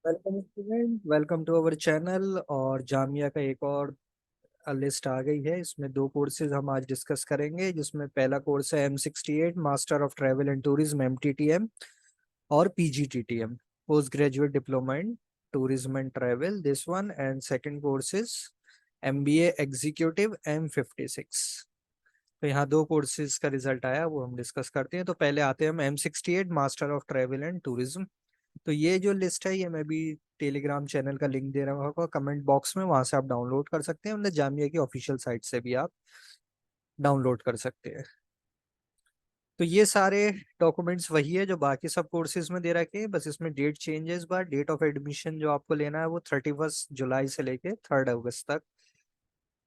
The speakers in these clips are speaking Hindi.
Welcome student, welcome to our channel. और जामिया का एक और लिस्ट आ गई है। इसमें दो कोर्सेज हम आज डिस्कस करेंगे, जिसमें पहला कोर्स है M68 master of travel and tourism MTTM और PGTTM post graduate diploma in tourism and travel, this one. And second course is MBA executive M56। तो यहाँ दो कोर्सेज का रिजल्ट आया, वो हम डिस्कस करते हैं। तो पहले आते हैं हम M68 master of travel and tourism. तो ये जो लिस्ट है, ये मैं भी टेलीग्राम चैनल का लिंक दे रहा हूँ कमेंट बॉक्स में, वहां से आप डाउनलोड कर सकते हैं। उन्हें जामिया की ऑफिशियल साइट से भी आप डाउनलोड कर सकते हैं। तो ये सारे डॉक्यूमेंट्स वही है जो बाकी सब कोर्सेज में दे रखे हैं, बस इसमें डेट चेंजेस बार। डेट ऑफ एडमिशन जो आपको लेना है वो 31 जुलाई से लेके 3 अगस्त तक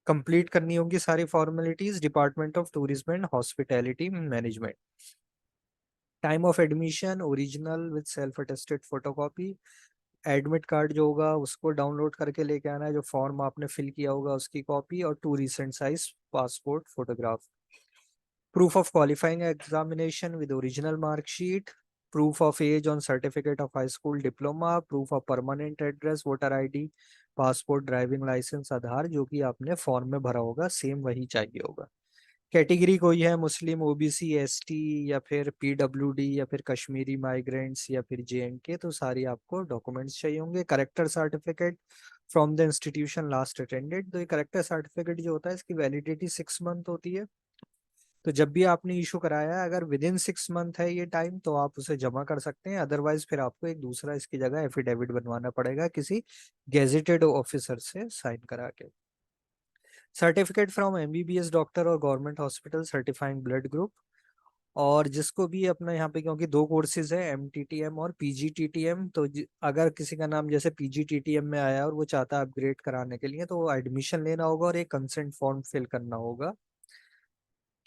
कंप्लीट करनी होगी सारी formalities, department of tourism and hospitality management. Time of admission original with self attested photocopy, admit card जो होगा उसको डाउनलोड करके लेके आना है, जो फॉर्म आपने फिल किया होगा उसकी कॉपी, और 2 recent size passport photograph, proof of qualifying examination with original marksheet, proof of age on certificate of high school diploma, proof of permanent address, voter ID, passport, driving licence, Aadhaar, जो कि आपने फॉर्म में भरा होगा सेम वही चाहिए होगा। कैटेगरी कोई है, मुस्लिम, ओबीसी, एसटी, या फिर पीडब्ल्यूडी, या फिर कश्मीरी माइग्रेंट्स, या फिर JNK, तो सारी आपको डॉक्यूमेंट्स चाहिए होंगे। Character certificate from the institution last attended. तो ये करेक्टर सर्टिफिकेट जो होता है, इसकी वैलिडिटी 6 मंथ होती है। तो जब भी आपने इशू कराया है, अगर विद इन 6 मंथ है ये टाइम, तो आप उसे जमा कर सकते हैं। अदरवाइज फिर आपको एक दूसरा इसकी जगह एफिडेविट बनवाना पड़ेगा किसी गेजेटेड ऑफिसर से साइन करा के। सर्टिफिकेट फ्रॉम MBBS डॉक्टर और government hospital certifying blood group. और जिसको भी अपना यहाँ पे, क्योंकि दो कोर्सेज है MTTM और PGTTM, तो अगर किसी का नाम जैसे PGTTM में आया और वो चाहता है अपग्रेड कराने के लिए, तो वो एडमिशन लेना होगा और एक कंसेंट फॉर्म फिल करना होगा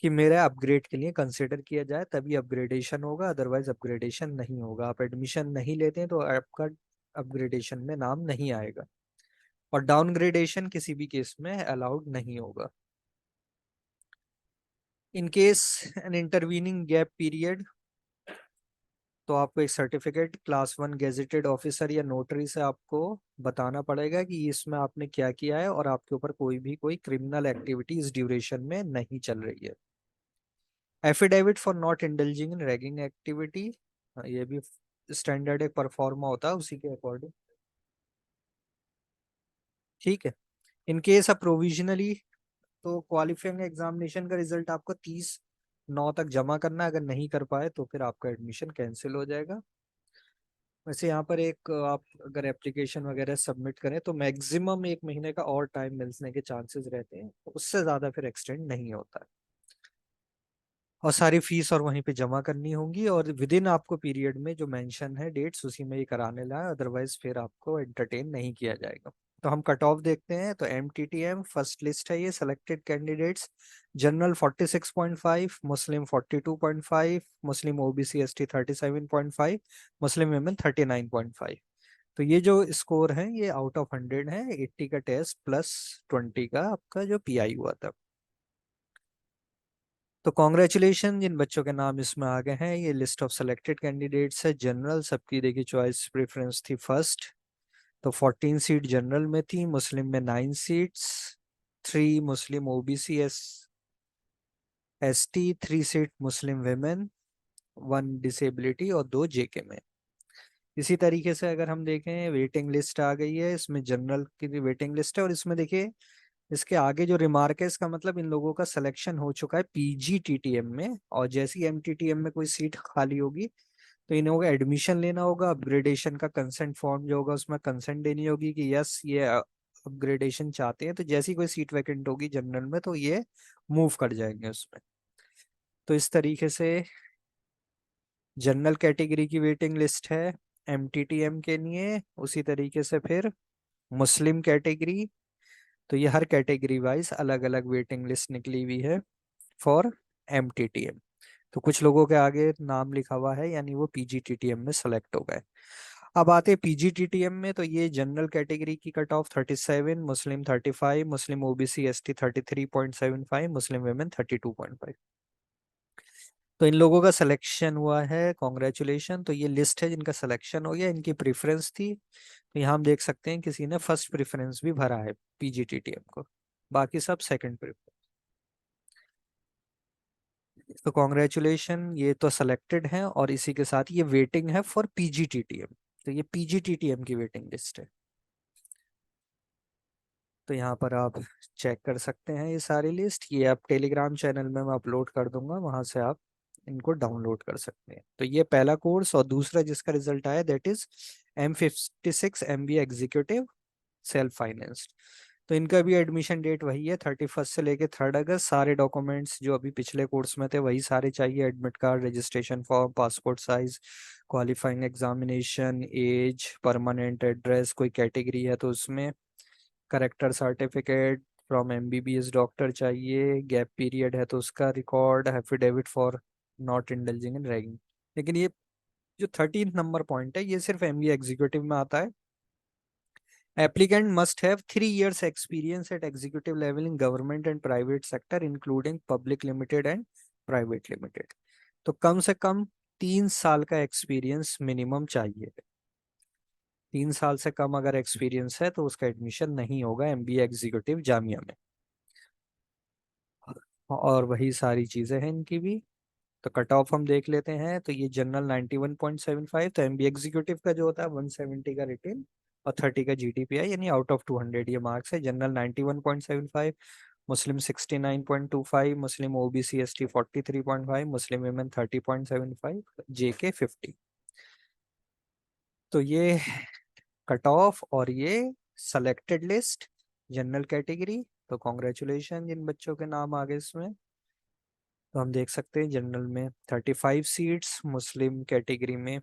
कि मेरा अपग्रेड के लिए कंसिडर किया जाए, तभी अपग्रेडेशन होगा, अदरवाइज अपग्रेडेशन नहीं होगा। आप एडमिशन नहीं लेते हैं तो आपका अपग्रेडेशन में नाम नहीं आएगा, और डाउनग्रेडेशन किसी भी केस में अलाउड नहीं होगा। In case an intervening gap period, तो आपको एक सर्टिफिकेट क्लास 1 गेजेटेड ऑफिसर या नोटरी से आपको बताना पड़ेगा कि इसमें आपने क्या किया है, और आपके ऊपर कोई क्रिमिनल एक्टिविटी इस ड्यूरेशन में नहीं चल रही है। Affidavit for not indulging in ragging activity, ये भी स्टैंडर्ड एक परफॉर्मा होता है उसी के अकॉर्डिंग। ठीक है। इन केस ऑफ प्रोविजनली, तो क्वालिफाइंग एग्जामिनेशन का रिजल्ट आपको 30/9 तक जमा करना है। अगर नहीं कर पाए तो फिर आपका एडमिशन कैंसिल हो जाएगा। वैसे यहाँ पर एक आप अगर एप्लीकेशन वगैरह सबमिट करें तो मैक्सिमम 1 महीने का और टाइम मिलने के चांसेस रहते हैं, उससे ज़्यादा फिर एक्सटेंड नहीं होता है। और सारी फीस और वहीं पे जमा करनी होगी, और विद इन आपको पीरियड में जो मेंशन है डेट्स, उसी में ये कराने लाए, अदरवाइज फिर आपको एंटरटेन नहीं किया जाएगा। तो हम कट ऑफ देखते हैं। तो MTTM फर्स्ट लिस्ट है ये, सेलेक्टेड कैंडिडेट्स। जनरल 46.5, मुस्लिम 42.5, मुस्लिम OBC ST 37.5, मुस्लिम वुमेन 39.5। तो ये जो स्कोर है ये आउट ऑफ 100 है। 80 का टेस्ट प्लस 20 का आपका जो PI हुआ था। तो कॉन्ग्रेचुलेशन, जिन बच्चों के नाम इसमें आ गए हैं। ये लिस्ट ऑफ सेलेक्टेड कैंडिडेट्स है। जनरल सबकी देखिए चॉइस प्रेफरेंस थी फर्स्ट, तो 14 सीट जनरल में थी। मुस्लिम में 9 सीट्स, 3 मुस्लिम OBC ST, 3 सीट मुस्लिम वेमेन, 1 डिसेबिलिटी, और 2 JK में। इसी तरीके से अगर हम देखें, वेटिंग लिस्ट आ गई है। इसमें जनरल की वेटिंग लिस्ट है, और इसमें देखिए इसके आगे जो रिमार्क है, इसका मतलब इन लोगों का सिलेक्शन हो चुका है PGTTM में, और जैसी MTTM में कोई सीट खाली होगी तो इन लोगों को एडमिशन लेना होगा। अपग्रेडेशन का कंसेंट फॉर्म जो होगा उसमें कंसेंट देनी होगी कि यस ये अपग्रेडेशन चाहते हैं। तो जैसी कोई सीट वैकेंट होगी जनरल में, तो ये मूव कर जाएंगे उसमें। तो इस तरीके से जनरल कैटेगरी की वेटिंग लिस्ट है MTTM के लिए। उसी तरीके से फिर मुस्लिम कैटेगरी, तो ये हर कैटेगरी वाइज अलग अलग वेटिंग लिस्ट निकली हुई है फॉर MTTM। तो कुछ लोगों के आगे नाम लिखा हुआ है, यानी वो PGTTM में सेलेक्ट हो गए। अब आते हैं PGTTM में। तो ये जनरल कैटेगरी की कट ऑफ 37, मुस्लिम 35, मुस्लिम OBC ST 33.75, मुस्लिम वेमेन 32.5। तो इन लोगों का सिलेक्शन हुआ है, कॉन्ग्रेचुलेशन। तो ये लिस्ट है जिनका सिलेक्शन हो गया, इनकी प्रेफरेंस थी। तो यहाँ हम देख सकते हैं किसी ने फर्स्ट प्रेफरेंस भी भरा है पीजीटीटीएम को, बाकी सब सेकंड प्रेफरेंस। तो कॉन्ग्रेचुलेशन, ये तो सेलेक्टेड हैं और इसी के साथ ये वेटिंग है फॉर पीजीटीटीएम। तो ये पीजीटीटीएम की वेटिंग लिस्ट है। तो यहाँ पर आप चेक कर सकते हैं ये सारी लिस्ट, ये आप टेलीग्राम चैनल में मैं अपलोड कर दूंगा, वहां से आप इनको डाउनलोड कर सकते हैं। तो ये पहला कोर्स, और दूसरा जिसका रिजल्ट आया that is M56 MBA executive self financed. तो इनका भी एडमिशन डेट वही है, 31 से लेके 3 अगस्त। सारे डॉक्यूमेंट्स जो अभी पिछले कोर्स में थे वही सारे चाहिए, admit card, registration form, passport size, qualifying examination, age, permanent address, कोई कैटेगरी है तो उसमें, character certificate from MBBS doctor चाहिए, गैप पीरियड है तो उसका record, affidavit for not indulging in ragging. लेकिन ये जो 13 नंबर पॉइंट है ये सिर्फ एमबीए एग्जीक्यूटिव में आता है। Applicant must have 3 years experience at executive level in government and private sector, including public limited and private limited। तो कम से कम 3 साल का एक्सपीरियंस मिनिमम चाहिए। 3 साल से कम अगर एक्सपीरियंस है तो उसका एडमिशन नहीं होगा एमबीए एग्जीक्यूटिव जामिया में। और वही सारी चीजें हैं इनकी भी। तो कट ऑफ हम देख लेते हैं। तो ये जनरल 91.75, तो एमबी एग्जीक्यूटिव का जो होता है 170 का रिटेन और 30 का जीडीपीआई, यानी आउट ऑफ 200 ये मार्क्स है। जनरल 91.75, मुस्लिम 69.25, मुस्लिम ओबीसी एसटी 43.5, मुस्लिम वुमेन 30.75, जेके 50। तो ये कट ऑफ और ये सेलेक्टेड लिस्ट जनरल कैटेगरी। तो कॉन्ग्रेचुलेशन जिन बच्चों के नाम आ गए इसमें। तो हम देख सकते हैं जनरल में 35 सीट्स, मुस्लिम कैटेगरी में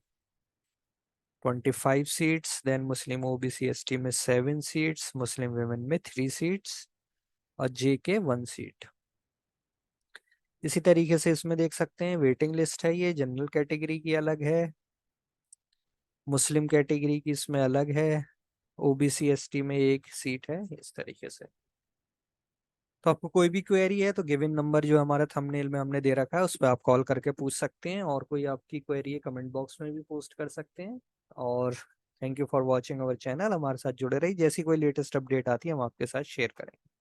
25 सीट्स, देन मुस्लिम ओबीसी एसटी में 7 सीट्स, मुस्लिम वुमेन में 3 सीट्स और जे के 1 सीट। इसी तरीके से इसमें देख सकते हैं वेटिंग लिस्ट है, ये जनरल कैटेगरी की अलग है, मुस्लिम कैटेगरी की इसमें अलग है, ओबीसी एसटी में 1 सीट है, इस तरीके से। तो आपको कोई भी क्वेरी है तो गिवन नंबर जो हमारा थंबनेल में हमने दे रखा है उस पर आप कॉल करके पूछ सकते हैं, और कोई आपकी क्वेरी है कमेंट बॉक्स में भी पोस्ट कर सकते हैं। और thank you for watching our channel, हमारे साथ जुड़े रहिए, जैसी कोई लेटेस्ट अपडेट आती है हम आपके साथ शेयर करेंगे।